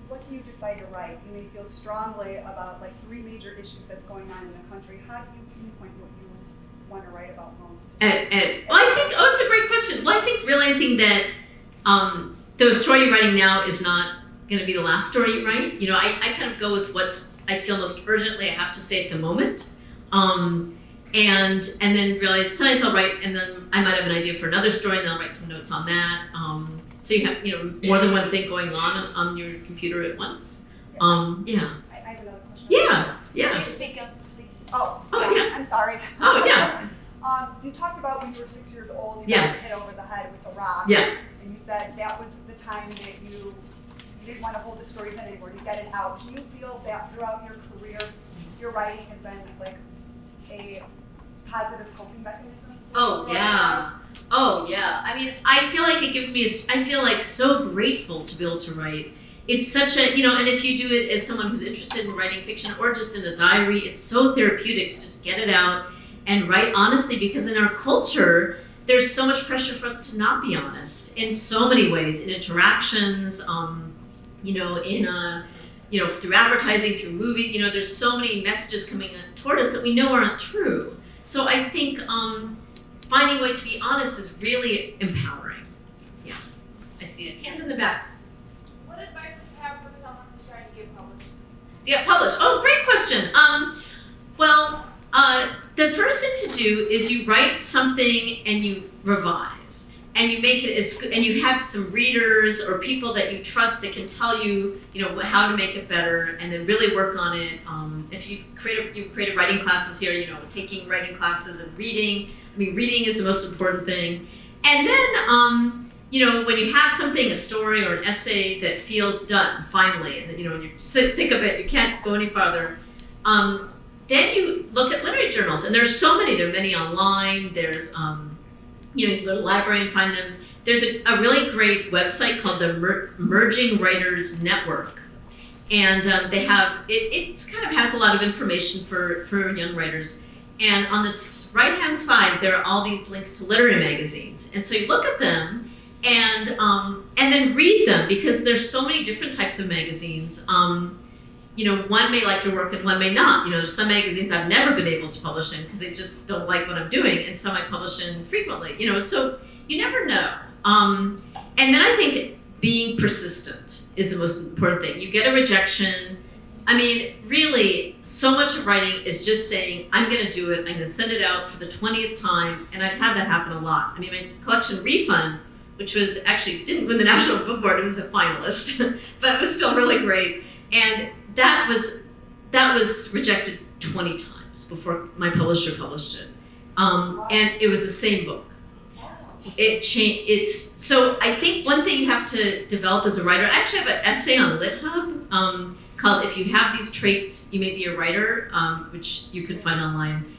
What do you decide to write? You feel strongly about 3 major issues that's going on in the country. How do you pinpoint what you want to write about most? I think, it's a great question. Well, I think realizing that the story you're writing now is not going to be the last story you write. I kind of go with what's I feel most urgently I have to say at the moment. And then realize sometimes I'll write, and then I might have an idea for another story, and then I'll write some notes on that. So you have more than one thing going on your computer at once. I have another question. Yeah. Can you speak up, please? Oh, yeah. I'm sorry. Oh, yeah. You talked about when you were 6 years old, you got hit over the head with a rock. Yeah. And you said that was the time that you didn't want to hold the stories in anymore, to get it out. Do you feel that throughout your career, your writing has been a positive coping mechanism? Oh yeah. I feel like it gives me I feel like so grateful to be able to write. It's such a, and if you do it as someone who's interested in writing fiction or just in a diary, it's so therapeutic to just get it out and write honestly, because in our culture, there's so much pressure for us to not be honest in so many ways, in interactions, through advertising, through movies, there's so many messages coming toward us that we know aren't true. So I think finding a way to be honest is really empowering. Yeah, I see a hand in the back. What advice would you have for someone who's trying to get published? Yeah, published. Oh, great question. The first thing to do is you write something and you revise, and you make it as good, and you have some readers or people that you trust that can tell you, how to make it better, and then really work on it. If you've created writing classes here, taking writing classes and reading. Reading is the most important thing. And then, when you have something, a story or an essay that feels done finally, and when you're sick of it, you can't go any farther. Then you look at literary journals, and there's so many. There are many online. There's, you can go to the library and find them. There's a really great website called the Emerging Writers Network, and they have it kind of has a lot of information for young writers. And on the right-hand side, there are all these links to literary magazines, and so you look at them and then read them, because there's so many different types of magazines. One may like your work and one may not. There's some magazines I've never been able to publish in because they just don't like what I'm doing, and some I publish in frequently. So you never know. And then I think being persistent is the most important thing. You get a rejection. Really, so much of writing is just saying, I'm going to do it. I'm going to send it out for the 20th time, and I've had that happen a lot. My collection Refund, which was actually didn't win the National Book Award, it was a finalist, but it was still really great. And that was rejected 20 times. before my publisher published it. And it was the same book. So I think one thing you have to develop as a writer, I actually have an essay on LitHub called If You Have These Traits, You May Be a Writer, which you can find online.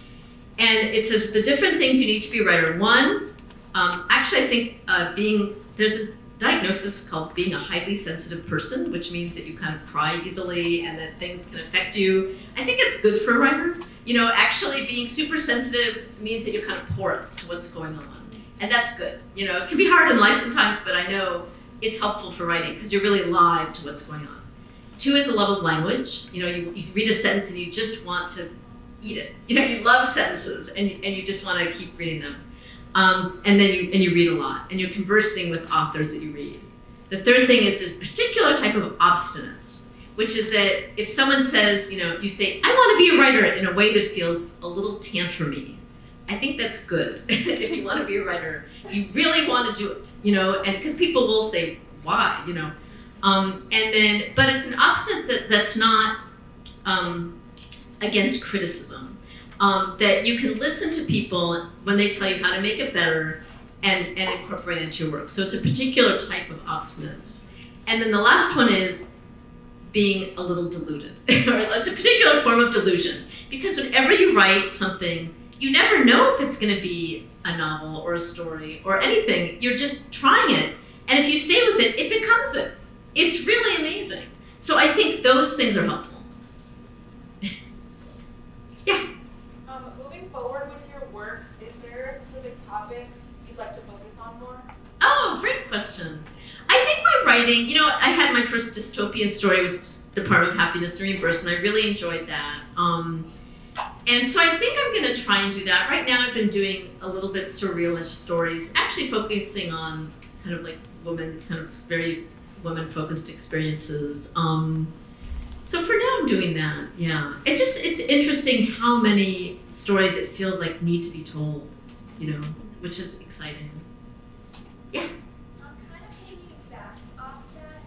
And it says the different things you need to be a writer. One, actually I think there's a diagnosis called being a highly sensitive person, which means that you kind of cry easily and that things can affect you. I think it's good for a writer. Actually being super sensitive means that you're kind of porous to what's going on. And that's good. It can be hard in life sometimes, but I know it's helpful for writing because you're really alive to what's going on. 2 is the love of language. You read a sentence and you just want to eat it. You love sentences and you just want to keep reading them. And then you read a lot and you're conversing with authors that you read. The 3rd thing is a particular type of obstinance, which is that if someone says, you say, I want to be a writer in a way that feels a little tantrumy. I think that's good. If you want to be a writer, you really want to do it, and because people will say, why, but it's an obstinance that's not against criticism, that you can listen to people when they tell you how to make it better and incorporate it into your work. So it's a particular type of obstinance. And then the last one is being a little deluded. It's a particular form of delusion, because whenever you write something, you never know if it's going to be a novel or a story or anything. You're just trying it. And if you stay with it, it becomes it. It's really amazing. So I think those things are helpful. Yeah. Moving forward with your work, is there a specific topic you'd like to focus on more? Oh, great question. I think my writing, I had my first dystopian story with Department of Happiness and Reimbursement. I really enjoyed that. And so I think I'm going to try and do that. Right now I've been doing a little bit surrealist stories, actually focusing on kind of like very women-focused experiences. So for now I'm doing that, yeah. It's interesting how many stories it feels like need to be told, which is exciting. Yeah. I'm kind of piggyback off that.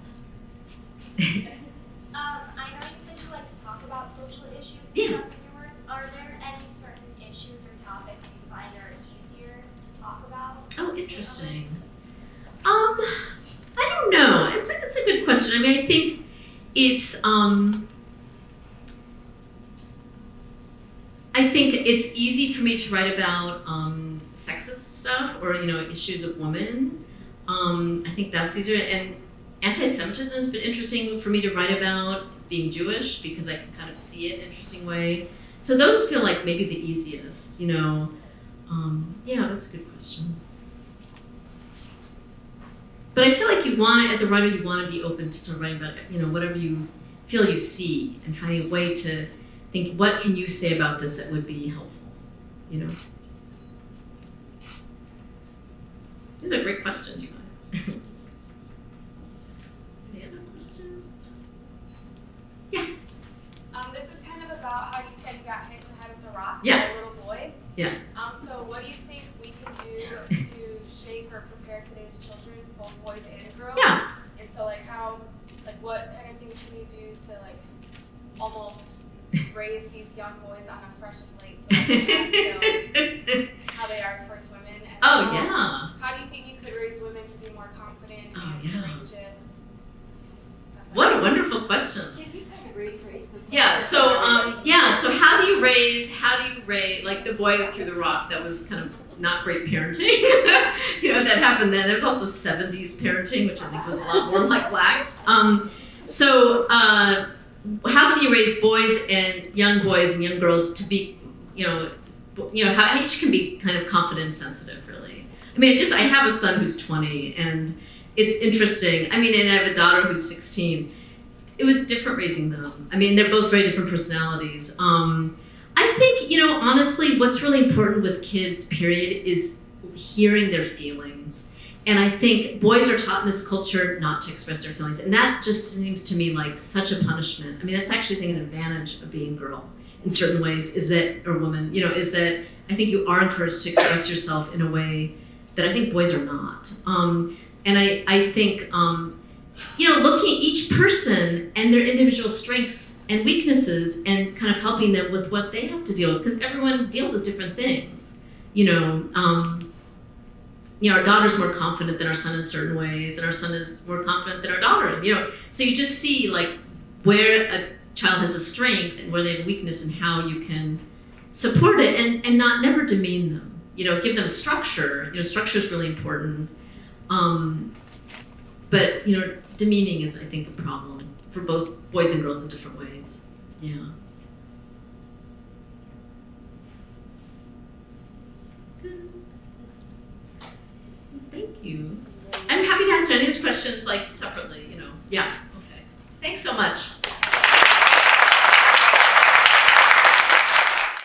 I know you said you like to talk about social issues and Yeah. stuff in your work. Are there any certain issues or topics you find are easier to talk about? Oh, interesting. I don't know. It's a good question. I mean, I think it's easy for me to write about sexist stuff or issues of women. I think that's easier. And anti-Semitism has been interesting for me to write about, being Jewish, because I can kind of see it in an interesting way. So those feel like maybe the easiest. Yeah, that's a good question. But I feel like as a writer, you want to be open to sort of writing about, whatever you feel you see and finding a way to think, what can you say about this that would be helpful, These are great questions, you guys. Any other questions? Yeah. This is kind of about how you said you got hit in the head with a rock Yeah. by a little boy. Yeah. So what do you think we can do to shape or prepare today's children, both boys and girls? Yeah. And so what kind of things can we do to almost raise these young boys on a fresh slate so that they how they are towards women? And how do you think you could raise women to be more confident and courageous? What a wonderful question. Can you kind of rephrase the So how do you raise like the boy that threw the rock? That was kind of not great parenting. That happened then. There was also 70s parenting, which I think was a lot more like lax. How can you raise boys and young girls to be, how each can be kind of confident and sensitive, really. I mean, I have a son who's 20, and it's interesting. I mean, and I have a daughter who's 16. It was different raising them. I mean, they're both very different personalities. I think, honestly, what's really important with kids, period, is hearing their feelings. And I think boys are taught in this culture not to express their feelings. And that just seems to me like such a punishment. I mean, that's actually, I think, an advantage of being a girl in certain ways, or woman, is that I think you are encouraged to express yourself in a way that I think boys are not. And I think, looking at each person and their individual strengths and weaknesses, and kind of helping them with what they have to deal with, because everyone deals with different things. Our daughter's more confident than our son in certain ways, and our son is more confident than our daughter. And, so you just see like where a child has a strength and where they have a weakness, and how you can support it and never demean them. Give them structure. Structure is really important. But demeaning is, I think, a problem for both boys and girls in different ways. Yeah. Good. Thank you. I'm happy to answer any of those questions, like, separately, Yeah, okay. Thanks so much.